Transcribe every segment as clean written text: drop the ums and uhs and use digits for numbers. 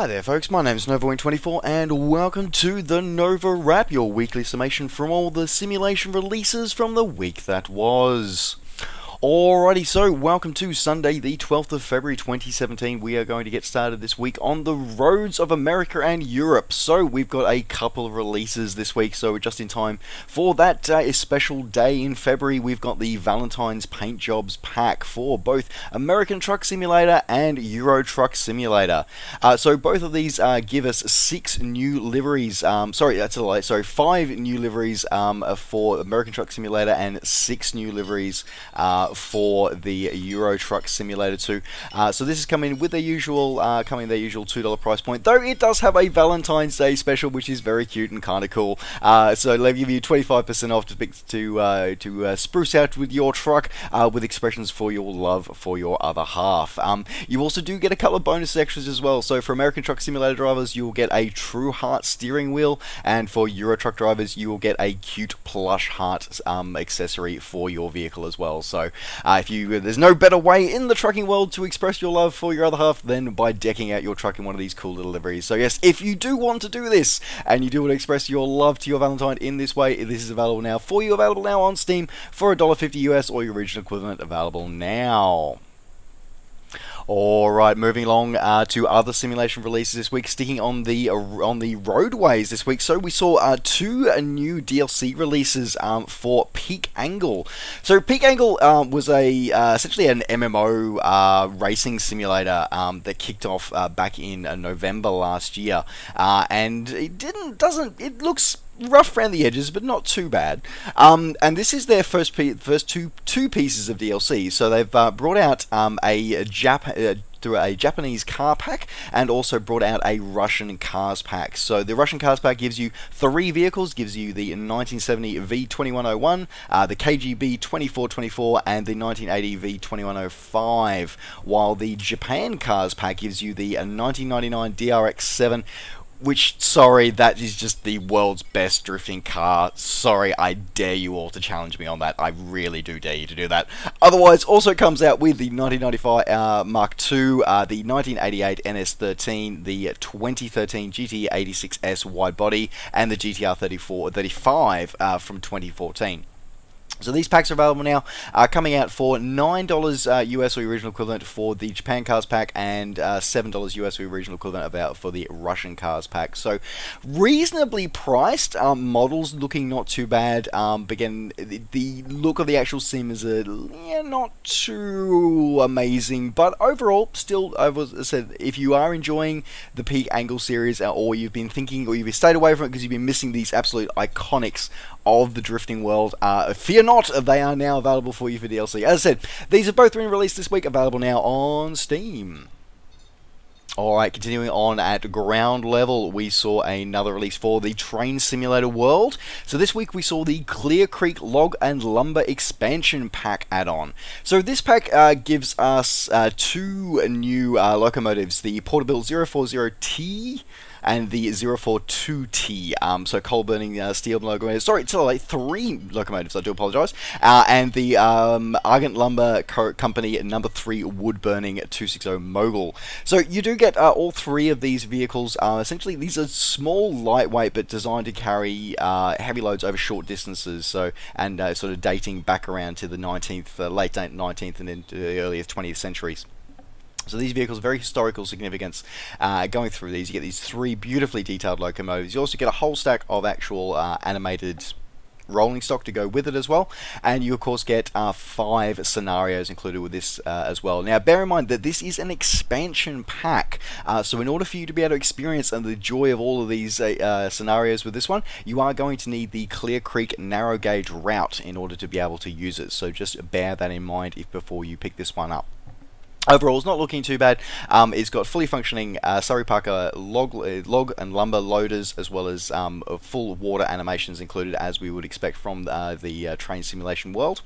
Hi there folks, my name is NovaWrap24 and welcome to the NovaWrap, your weekly summation from all the simulation releases from the week that was. Alrighty, so welcome to Sunday the 12th of February 2017. We are going to get started this week on the roads of America and Europe. So we've got a couple of releases this week, so we're just in time for that special day in February. We've got the Valentines Paint Jobs pack for both American Truck Simulator and Euro Truck Simulator. So both of these give us 6 new liveries. Sorry, that's a lie. Sorry, 5 new liveries for American Truck Simulator and 6 new liveries for the Euro Truck Simulator 2. So this is coming with their usual $2 price point, though it does have a Valentine's Day special, which is very cute and kind of cool. So they'll give you 25% off to spruce out with your truck with expressions for your love for your other half. You also do get a couple of bonus extras as well. So for American Truck Simulator drivers, you will get a True Heart steering wheel, and for Euro Truck drivers, you will get a cute plush heart accessory for your vehicle as well. So there's no better way in the trucking world to express your love for your other half than by decking out your truck in one of these cool little liveries. So yes, if you do want to do this, and you do want to express your love to your Valentine in this way, this is available now for you, available now on Steam for $1.50 US, or your original equivalent, available now. Alright, moving along to other simulation releases this week, sticking on the roadways this week. So we saw 2 new DLC releases for Peak Angle. So Peak Angle was essentially an MMO racing simulator that kicked off back in November last year, and it looks rough around the edges, but not too bad. And this is their first two pieces of DLC. So they've brought out a Japanese car pack, and also brought out a Russian cars pack. So the Russian cars pack gives you 3 vehicles, gives you the 1970 V2101, the KGB 2424, and the 1980 V2105, while the Japan cars pack gives you the 1999 DRX7, which, sorry, that is just the world's best drifting car. Sorry, I dare you all to challenge me on that. I really do dare you to do that. Otherwise, also comes out with the 1995 Mark II, the 1988 NS13, the 2013 GT 86S wide body, and the GTR 35 from 2014. So these packs are available now, coming out for $9 US, or the original equivalent, for the Japan Cars Pack, and $7 US, or the original equivalent, about for the Russian Cars Pack. So reasonably priced, models looking not too bad. Again, the look of the actual sim is not too amazing, but overall, still, as I said, if you are enjoying the Peak Angle series, or you've been thinking, or you've stayed away from it because you've been missing these absolute iconics of the drifting world, fear not, they are now available for you for DLC. As I said, these have both been released this week, available now on Steam. Alright, continuing on at ground level, we saw another release for the Train Simulator world. So this week we saw the Clear Creek Log and Lumber Expansion Pack add-on. So this pack gives us 2 new locomotives, the Porterbuilt 040T and the 042T, so coal-burning steel locomotives. Sorry, it's like 3 locomotives, I do apologise. And the Argent Lumber Company number 3 wood-burning 260 Mogul. So you do get all 3 of these vehicles. Essentially, these are small, lightweight, but designed to carry heavy loads over short distances. So, and sort of dating back around to the late 19th and into the earliest 20th centuries. So these vehicles are very historical significance. Going through these, you get these 3 beautifully detailed locomotives. You also get a whole stack of actual animated rolling stock to go with it as well, and you of course get 5 scenarios included with this as well. Now bear in mind that this is an expansion pack, so in order for you to be able to experience the joy of all of these scenarios with this one, you are going to need the Clear Creek narrow gauge route in order to be able to use it. So just bear that in mind before you pick this one up. Overall, it's not looking too bad. It's got fully functioning Surrey Parker log and lumber loaders, as well as full water animations included, as we would expect from the train simulation world.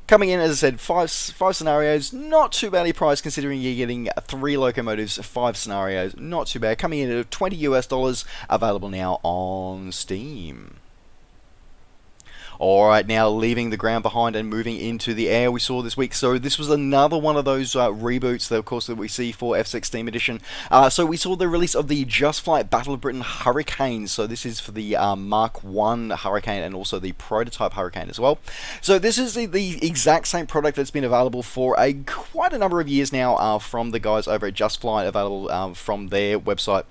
Coming in, as I said, five scenarios, not too badly priced considering you're getting 3 locomotives, 5 scenarios, not too bad. Coming in at $20 US, available now on Steam. Alright, now leaving the ground behind and moving into the air we saw this week. So this was another one of those reboots that, of course, that we see for F-16 edition. So we saw the release of the Just Flight Battle of Britain Hurricane. So this is for the Mark 1 Hurricane and also the prototype Hurricane as well. So this is the exact same product that's been available for quite a number of years now from the guys over at Just Flight, available from their website.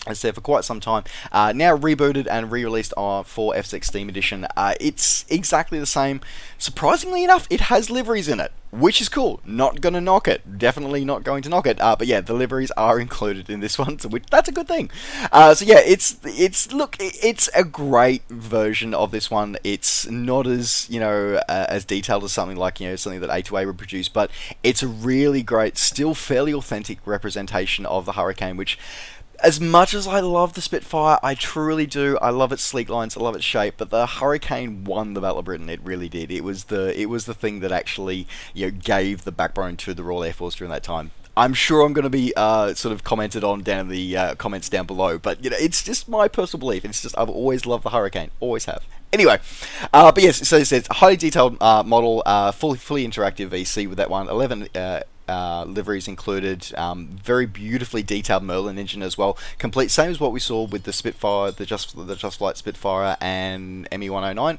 It's there for quite some time. Now rebooted and re-released for F-16 edition. It's exactly the same. Surprisingly enough, it has liveries in it, which is cool. Not going to knock it. Definitely not going to knock it. But yeah, the liveries are included in this one, so that's a good thing. So yeah, it's a great version of this one. It's not as as detailed as something like something that A2A would produce, but it's a really great, still fairly authentic representation of the Hurricane, which, as much as I love the Spitfire, I truly do. I love its sleek lines, I love its shape, but the Hurricane won the Battle of Britain. It really did. It was the thing that actually gave the backbone to the Royal Air Force during that time. I'm sure I'm going to be sort of commented on down in the comments down below, but it's just my personal belief. It's just I've always loved the Hurricane, always have. Anyway, but yes, so it's a highly detailed model, fully interactive VC with that one. 11 liveries included, very beautifully detailed Merlin engine as well, complete same as what we saw with the Spitfire, the Just Flight Spitfire and ME-109.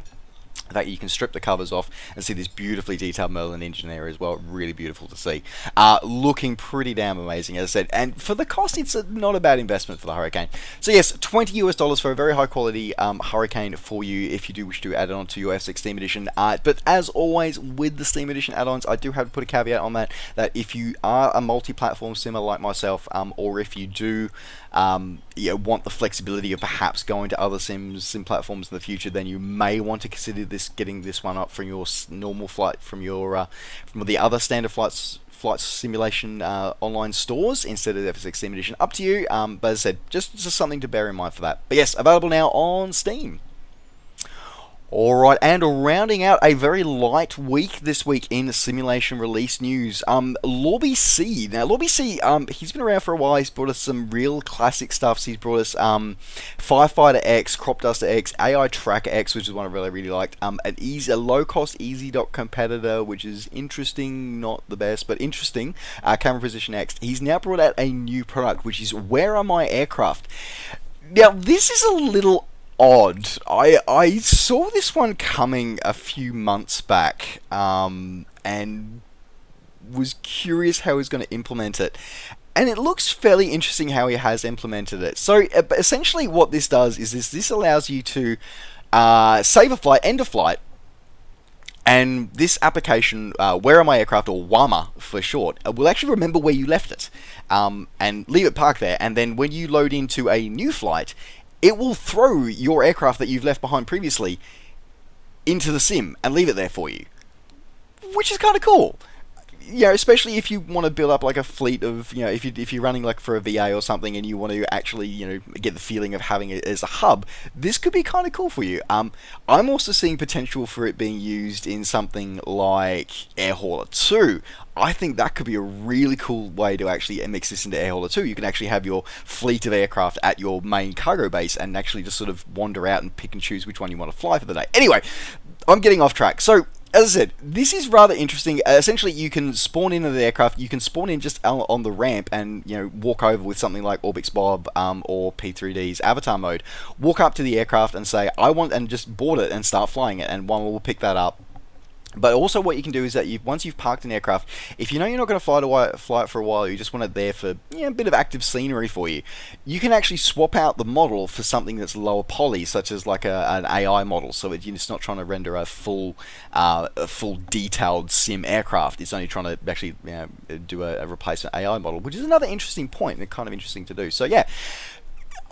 That you can strip the covers off and see this beautifully detailed Merlin engine there as well. Really beautiful to see. Looking pretty damn amazing, as I said. And for the cost, it's not a bad investment for the Hurricane. So yes, $20 for a very high quality Hurricane for you if you do wish to add it on to your F-16 edition. But as always with the Steam edition add-ons, I do have to put a caveat on that if you are a multi-platform simmer like myself, or if you do want the flexibility of perhaps going to other sim platforms in the future, then you may want to consider getting this one up from your normal flight, from the other standard flight simulation online stores instead of the F-16 edition. Up to you, but as I said, just something to bear in mind for that. But yes, available now on Steam. Alright, and rounding out a very light week this week in simulation release news, Lobby C. Now, Lobby C, he's been around for a while. He's brought us some real classic stuff. So he's brought us Firefighter X, Crop Duster X, AI Tracker X, which is one I really liked, a low-cost easy dock competitor, which is interesting, not the best, but interesting, Camera Position X. He's now brought out a new product, which is Where Are My Aircraft? Now, this is a little odd. I saw this one coming a few months back, and was curious how he's going to implement it. And it looks fairly interesting how he has implemented it. So essentially what this does is this allows you to save a flight, end a flight, and this application, Where Are My Aircraft, or WAMA for short, will actually remember where you left it, and leave it parked there. And then when you load into a new flight, it will throw your aircraft that you've left behind previously into the sim and leave it there for you, which is kind of cool. Especially if you want to build up like a fleet of, if you're running like for a VA or something and you want to actually, get the feeling of having it as a hub, this could be kind of cool for you. I'm also seeing potential for it being used in something like Air Hauler 2. I think that could be a really cool way to actually mix this into Air Hauler 2. You can actually have your fleet of aircraft at your main cargo base and actually just sort of wander out and pick and choose which one you want to fly for the day. Anyway, I'm getting off track. So, as I said, this is rather interesting. Essentially, you can spawn into the aircraft. You can spawn in just on the ramp and walk over with something like Orbix Bob or P3D's avatar mode. Walk up to the aircraft and say, "I want," and just board it and start flying it, and one will pick that up. But also what you can do is that once you've parked an aircraft, if you know you're not going to fly it for a while, you just want it there for a bit of active scenery for you, you can actually swap out the model for something that's lower poly, such as like an AI model, so it's not trying to render a full detailed sim aircraft. It's only trying to actually do a replacement AI model, which is another interesting point and kind of interesting to do. So yeah.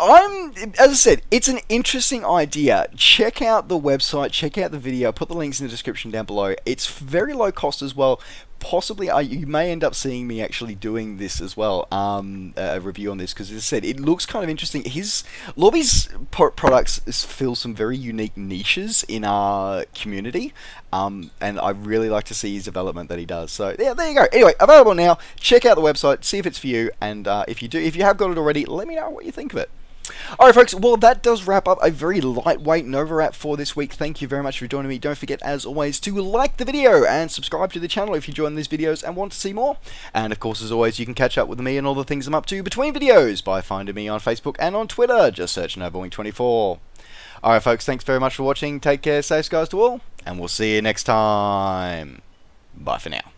As I said, it's an interesting idea. Check out the website, check out the video, put the links in the description down below. It's very low cost as well. Possibly, you may end up seeing me actually doing this as well, a review on this, because as I said, it looks kind of interesting. Lobby's products fill some very unique niches in our community, and I really like to see his development that he does. So yeah, there you go. Anyway, available now. Check out the website, see if it's for you, and if you have got it already, let me know what you think of it. Alright folks, well that does wrap up a very lightweight NovaWrap for this week. Thank you very much for joining me. Don't forget as always to like the video and subscribe to the channel if you enjoy these videos and want to see more. And of course as always you can catch up with me and all the things I'm up to between videos by finding me on Facebook and on Twitter. Just search NovaWing24. Alright folks, thanks very much for watching. Take care, safe skies to all, and we'll see you next time. Bye for now.